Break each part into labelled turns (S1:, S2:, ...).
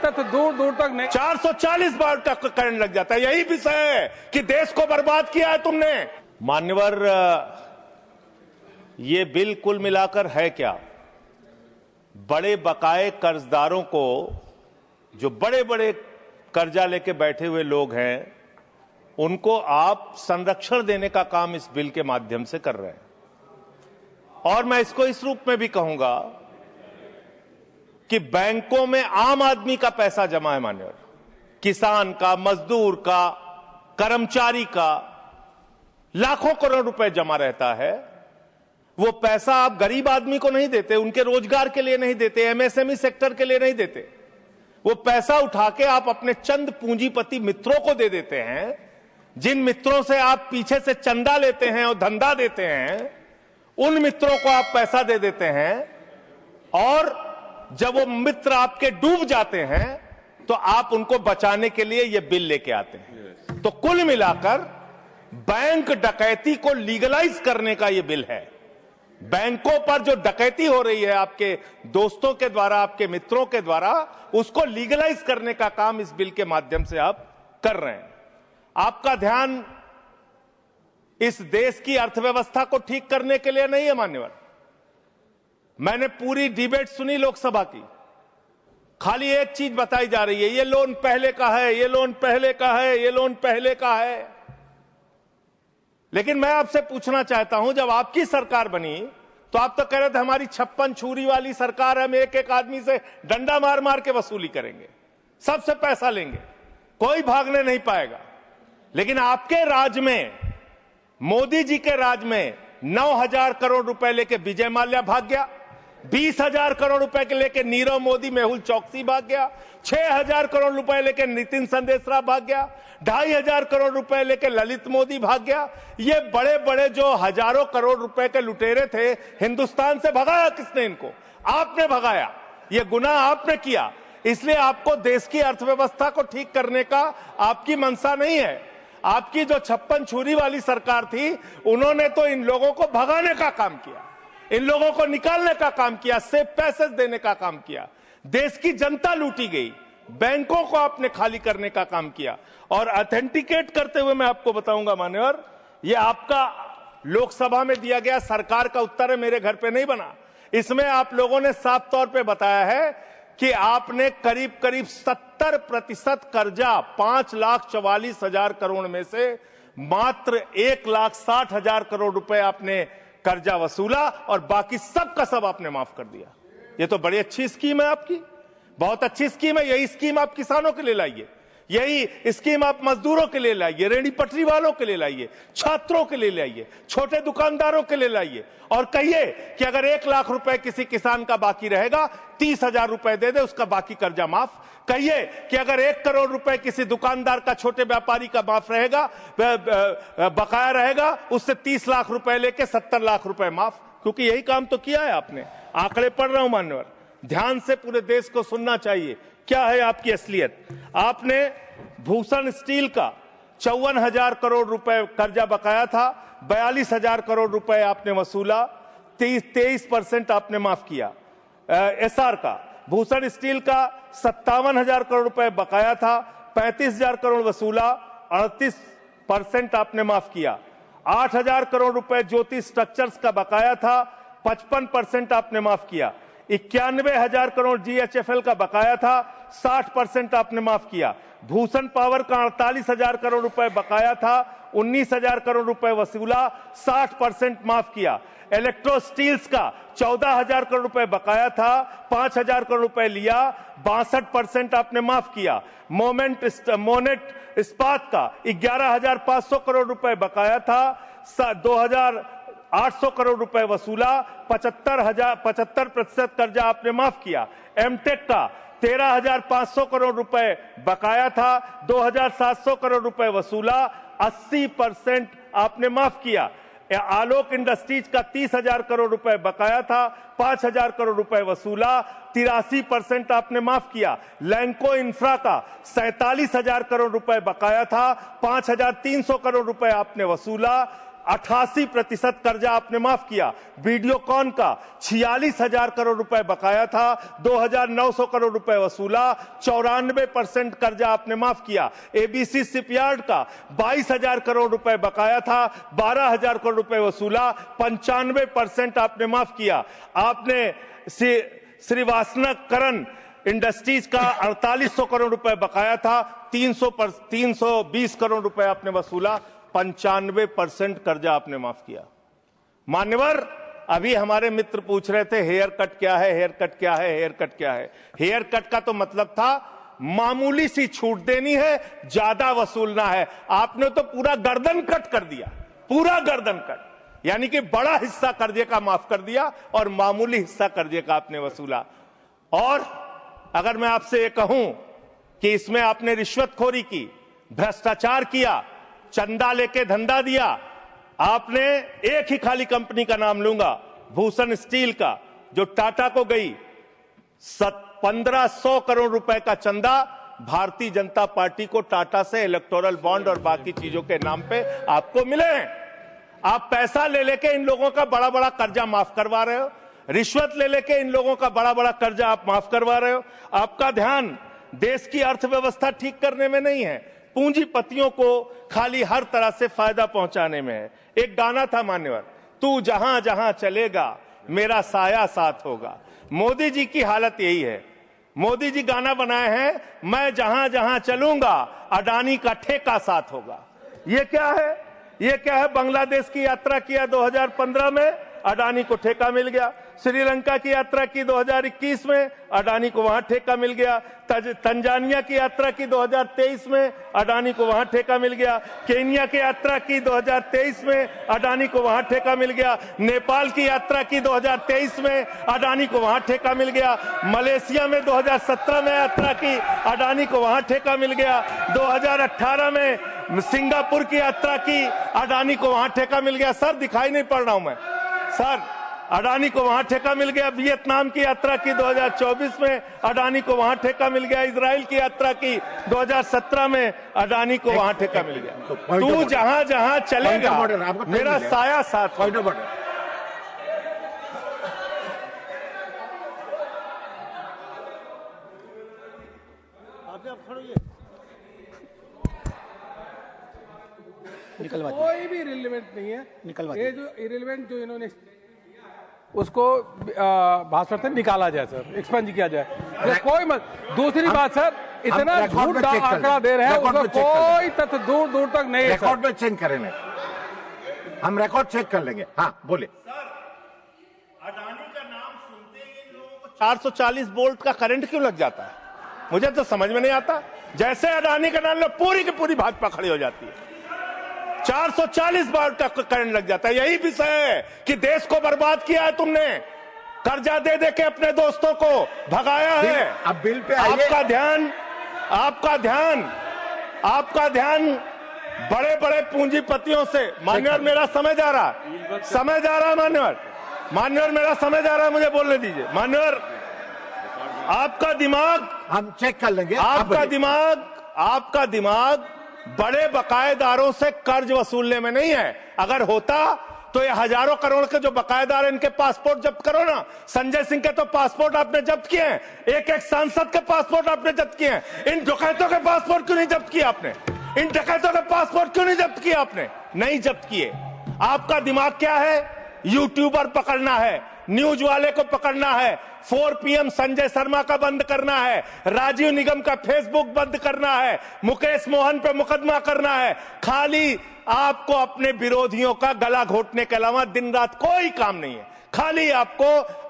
S1: तथ्य दूर दूर तक नहीं।
S2: 440 बार तक करंट लग जाता है। यही विषय है कि देश को बर्बाद किया है तुमने। मान्यवर, ये बिल कुल मिलाकर है क्या? बड़े बकाए कर्जदारों को, जो बड़े बड़े कर्जा लेके बैठे हुए लोग हैं, उनको आप संरक्षण देने का काम इस बिल के माध्यम से कर रहे हैं। और मैं इसको इस रूप में भी कहूंगा कि बैंकों में आम आदमी का पैसा जमा है मान्यवर, किसान का, मजदूर का, कर्मचारी का लाखों करोड़ रुपए जमा रहता है। वो पैसा आप गरीब आदमी को नहीं देते, उनके रोजगार के लिए नहीं देते, एमएसएमई सेक्टर के लिए नहीं देते। वो पैसा उठा के आप अपने चंद पूंजीपति मित्रों को दे देते हैं, जिन मित्रों से आप पीछे से चंदा लेते हैं और धंधा देते हैं, उन मित्रों को आप पैसा दे देते हैं। और जब वो मित्र आपके डूब जाते हैं तो आप उनको बचाने के लिए ये बिल लेके आते हैं। तो कुल मिलाकर बैंक डकैती को लीगलाइज करने का ये बिल है। बैंकों पर जो डकैती हो रही है आपके दोस्तों के द्वारा, आपके मित्रों के द्वारा, उसको लीगलाइज करने का काम इस बिल के माध्यम से आप कर रहे हैं। आपका ध्यान इस देश की अर्थव्यवस्था को ठीक करने के लिए नहीं है मान्यवर। मैंने पूरी डिबेट सुनी लोकसभा की, खाली एक चीज बताई जा रही है, ये लोन पहले का है, ये लोन पहले का है, ये लोन पहले का है। लेकिन मैं आपसे पूछना चाहता हूं, जब आपकी सरकार बनी तो आप तो कह रहे थे हमारी 56 छुरी वाली सरकार है, हम एक एक आदमी से डंडा मार मार के वसूली करेंगे, सबसे पैसा लेंगे, कोई भागने नहीं पाएगा। लेकिन आपके राज में, मोदी जी के राज में 9,000 करोड़ रुपए लेके विजय माल्या भाग गया, 20,000 करोड़ रुपए के लेके नीरव मोदी, मेहुल चौकसी भाग गया, 6,000 करोड़ रुपए लेके नितिन संदेशरा भाग गया, 2,500 करोड़ रुपए लेके ललित मोदी भाग गया। ये बड़े बड़े जो हजारों करोड़ रुपए के लुटेरे थे, हिंदुस्तान से भगाया किसने इनको? आपने भगाया, ये गुनाह आपने किया। इसलिए आपको देश की अर्थव्यवस्था को ठीक करने का आपकी मंशा नहीं है। आपकी जो 56 छुरी वाली सरकार थी, उन्होंने तो इन लोगों को भगाने का काम किया, इन लोगों को निकालने का काम किया, सेफ पैसेज देने का काम किया। देश की जनता लूटी गई, बैंकों को आपने खाली करने का काम किया। और ऑथेंटिकेट करते हुए मैं आपको बताऊंगा मान्यवर, ये आपका लोकसभा में दिया गया सरकार का उत्तर है, मेरे घर पे नहीं बना। इसमें आप लोगों ने साफ तौर पे बताया है कि आपने करीब करीब 70% कर्जा 5,44,000 करोड़ में से मात्र 1,60,000 करोड़ रुपए आपने कर्जा वसूला और बाकी सब का सब आपने माफ कर दिया। ये तो बड़ी अच्छी स्कीम है आपकी, बहुत अच्छी स्कीम है। यही स्कीम आप किसानों के लिए लाइए, यही स्कीम आप मजदूरों के लिए लाइए, रेहड़ी पटरी वालों के लिए लाइए, छात्रों के लिए लाइए, छोटे दुकानदारों के लिए लाइए। और कहिए कि अगर 1 लाख रुपए किसी किसान का बाकी रहेगा, 30,000 रुपए दे दे, उसका बाकी कर्जा माफ। कहिए कि अगर 1 करोड़ रुपए किसी दुकानदार का, छोटे व्यापारी का माफ रहेगा, बकाया रहेगा, उससे 30 लाख रुपए लेके 70 लाख रुपए माफ। क्योंकि यही काम तो किया है आपने। आंकड़े पढ़ रहा हूं मान्यवर, ध्यान से पूरे देश को सुनना चाहिए क्या है आपकी असलियत। आपने भूषण स्टील का 54,000 करोड़ रुपए कर्जा बकाया था, 42,000 करोड़ रुपए आपने वसूला, 23% आपने माफ किया। एसआर का, भूषण स्टील का 57,000 करोड़ रुपए बकाया था, 35,000 करोड़ वसूला, 38% आपने माफ किया। 8,000 करोड़ रुपए ज्योति स्ट्रक्चर्स का बकाया था, 55% आपने माफ किया। 91,000 करोड़ जीएचएफएल का बकाया था, 60% आपने माफ किया। भूषण पावर का 48,000 करोड़ रुपए बकाया था, 19,000 करोड़ रुपए वसूला, 60% माफ किया। इलेक्ट्रो स्टील्स का 14,000 करोड़ रुपए बकाया था, 5,000 करोड़ रुपए लिया, 62% आपने माफ किया। मोनेट इस्पात का 11,500 करोड़ रुपए बकाया था, 2,800 करोड़ रुपए वसूला, 75% कर्जा आपने माफ किया। एमटेक का 13,500 करोड़ रुपए बकाया था, 2,700 करोड़ रुपए वसूला, 80% आपने माफ किया। आलोक इंडस्ट्रीज का 30,000 करोड़ रुपए बकाया था, 5,000 करोड़ रुपए वसूला, 83% आपने माफ किया। लैंको इंफ्रा का 47,000 करोड़ रुपए बकाया था, 5,300 करोड़ रुपए आपने वसूला, 88% कर्जा आपने माफ किया। वीडियोकॉन का 46,000 करोड़ रुपए बकाया था, 2,900 करोड़ रुपए वसूला, 94% कर्जा आपने माफ किया। एबीसी शिपयार्ड का 22,000 करोड़ रुपए बकाया था, 12,000 करोड़ रुपए वसूला, 95% आपने माफ किया। आपने श्रीवास्तव इंडस्ट्रीज का 4800 करोड़ रुपए बकाया था, 320 करोड़ रुपए आपने वसूला, 95% कर्जा आपने माफ किया। मान्यवर, अभी हमारे मित्र पूछ रहे थे हेयर कट क्या है, हेयर कट क्या है, हेयर कट क्या है। हेयर कट का तो मतलब था मामूली सी छूट देनी है, ज्यादा वसूलना है। आपने तो पूरा गर्दन कट कर दिया, पूरा गर्दन कट, यानी कि बड़ा हिस्सा कर्जे का माफ कर दिया और मामूली हिस्सा कर्जे का आपने वसूला। और अगर मैं आपसे ये कहूं कि इसमें आपने रिश्वतखोरी की, भ्रष्टाचार किया, चंदा लेके धंधा दिया, आपने एक ही खाली कंपनी का नाम लूंगा, भूषण स्टील का, जो टाटा को गई, 1500 करोड़ रुपए का चंदा भारतीय जनता पार्टी को टाटा से इलेक्टोरल बॉन्ड और बाकी चीजों के नाम पे आपको मिले हैं। आप पैसा ले लेके इन लोगों का बड़ा बड़ा कर्जा माफ करवा रहे हो, रिश्वत ले लेके इन लोगों का बड़ा बड़ा कर्जा आप माफ करवा रहे हो। आपका ध्यान देश की अर्थव्यवस्था ठीक करने में नहीं है, पूंजीपतियों को खाली हर तरह से फायदा पहुंचाने में है। एक गाना था मान्यवर, तू जहां जहां चलेगा मेरा साया साथ होगा। मोदी जी की हालत यही है। मोदी जी गाना बनाए हैं, मैं जहां जहां चलूंगा अडानी का ठेका साथ होगा। ये क्या है? ये क्या है? बांग्लादेश की यात्रा किया 2015 में, अडानी को ठेका मिल गया। श्रीलंका की यात्रा की 2021 में, अडानी को वहां ठेका मिल गया। तंजानिया की यात्रा की 2023 में, अडानी को वहां ठेका मिल गया। केन्या की यात्रा की 2023 में, अडानी को वहां ठेका मिल गया। नेपाल की यात्रा की 2023 में, अडानी को वहां ठेका मिल गया। मलेशिया में 2017 में यात्रा की, अडानी को वहां ठेका मिल गया। 2018 में सिंगापुर की यात्रा की, अडानी को वहां ठेका मिल गया। सर दिखाई नहीं पड़ रहा हूं मैं सर, अडानी को वहां ठेका मिल गया। वियतनाम की यात्रा की 2024 में, अडानी को वहां ठेका मिल गया। इजराइल की यात्रा की 2017 में, अडानी को वहां ठेका मिल गया। तू जहां जहां चलेगा मेरा साया साथ।
S1: कोई भी रिलेवेंट नहीं है। ये जो इरेलीवेंट जो इन्होंने उसको भाषण से निकाला जाए सर, एक्सपंज किया जाए। कोई मत। दूसरी बात सर, इतना झूठ आंकड़ा दे रहे हैं, उसका कोई तथ्य दूर दूर तक नहीं है।
S3: रिकॉर्ड में चेक करेंगे, हम रिकॉर्ड चेक कर लेंगे। हाँ बोले।
S2: अडानी का नाम सुनते ही लोगों को 440 वोल्ट का करंट क्यों लग जाता है? मुझे तो समझ में नहीं आता। जैसे अडानी का नाम लो, पूरी की पूरी भाजपा खड़ी हो जाती है। 440 वोल्ट का करंट लग जाता है। यही विषय है कि देश को बर्बाद किया है तुमने, कर्जा दे दे के अपने दोस्तों को भगाया है।
S3: अब बिल पे
S2: आपका ध्यान बड़े बड़े पूंजीपतियों से। मान्यवर मेरा समय जा रहा है, मान्यवर मेरा समय जा रहा है, मुझे बोलने दीजिए। मान्यवर आपका दिमाग,
S3: हम चेक कर लेंगे।
S2: आपका दिमाग बड़े बकायेदारों से कर्ज वसूलने में नहीं है। अगर होता तो ये हजारों करोड़ के जो बकायेदार, इनके पासपोर्ट जब्त करो ना। संजय सिंह के तो पासपोर्ट आपने जब्त किए हैं, एक एक सांसद के पासपोर्ट आपने जब्त किए हैं। इन डकैतों के पासपोर्ट क्यों नहीं जब्त किया आपने? इन डकैतों के पासपोर्ट क्यों नहीं जब्त किया आपने? नहीं जब्त किए। आपका दिमाग क्या है? यूट्यूबर पकड़ना है, न्यूज वाले को पकड़ना है, 4 PM संजय शर्मा का बंद करना है, राजीव निगम का फेसबुक बंद करना है, मुकेश मोहन पे मुकदमा करना है। खाली आपको अपने विरोधियों का गला घोटने के अलावा दिन रात कोई काम नहीं है। खाली आपको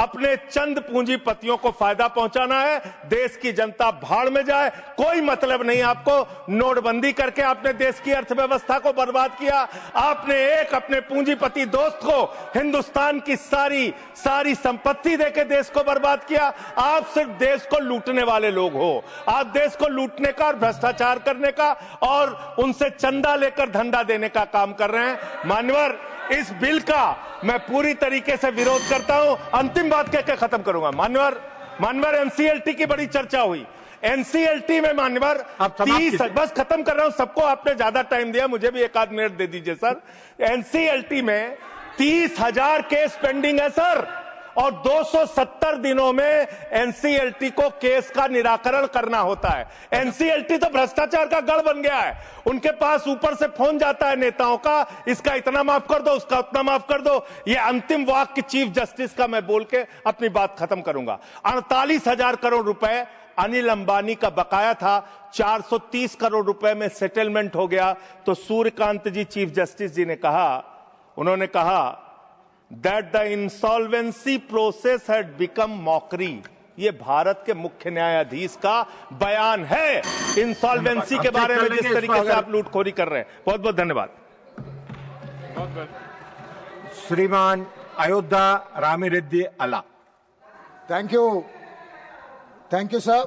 S2: अपने चंद पूंजीपतियों को फायदा पहुंचाना है। देश की जनता भाड़ में जाए, कोई मतलब नहीं आपको। नोटबंदी करके आपने देश की अर्थव्यवस्था को बर्बाद किया। आपने एक अपने पूंजीपति दोस्त को हिंदुस्तान की सारी संपत्ति देके देश को बर्बाद किया। आप सिर्फ देश को लूटने वाले लोग हो। आप देश को लूटने का और भ्रष्टाचार करने का और उनसे चंदा लेकर धंधा देने का काम कर रहे हैं। मान्यवर, इस बिल का मैं पूरी तरीके से विरोध करता हूं। अंतिम बात कहकर खत्म करूंगा। मान्यवर, NCLT की बड़ी चर्चा हुई। एनसीएलटी में मान्यवर
S3: आप समाप्त
S2: 30,
S3: कीजिए।
S2: बस खत्म कर रहा हूं, सबको आपने ज्यादा टाइम दिया, मुझे भी 1 आध मिनट दे दीजिए सर। एनसीएलटी में 30,000 केस पेंडिंग है सर, और 270 दिनों में एनसीएलटी को केस का निराकरण करना होता है। एनसीएलटी तो भ्रष्टाचार का गढ़ बन गया है, उनके पास ऊपर से फोन जाता है नेताओं का, इसका इतना माफ कर दो, उसका उतना माफ कर दो। ये अंतिम वाक्य चीफ जस्टिस का मैं बोल के अपनी बात खत्म करूंगा। 48,000 करोड़ रुपए अनिल अंबानी का बकाया था, 430 करोड़ रुपए में सेटलमेंट हो गया। तो सूर्यकांत जी चीफ जस्टिस जी ने कहा, उन्होंने कहा that the insolvency process had become mockery। ये भारत के मुख्य न्यायाधीश का बयान है इंसॉल्वेंसी के बारे में, जिस तरीके से आप लूटखोरी कर रहे हैं। बहुत बहुत धन्यवाद।
S3: श्रीमान Ayodhya Ramireddy Alla.
S4: Thank you sir.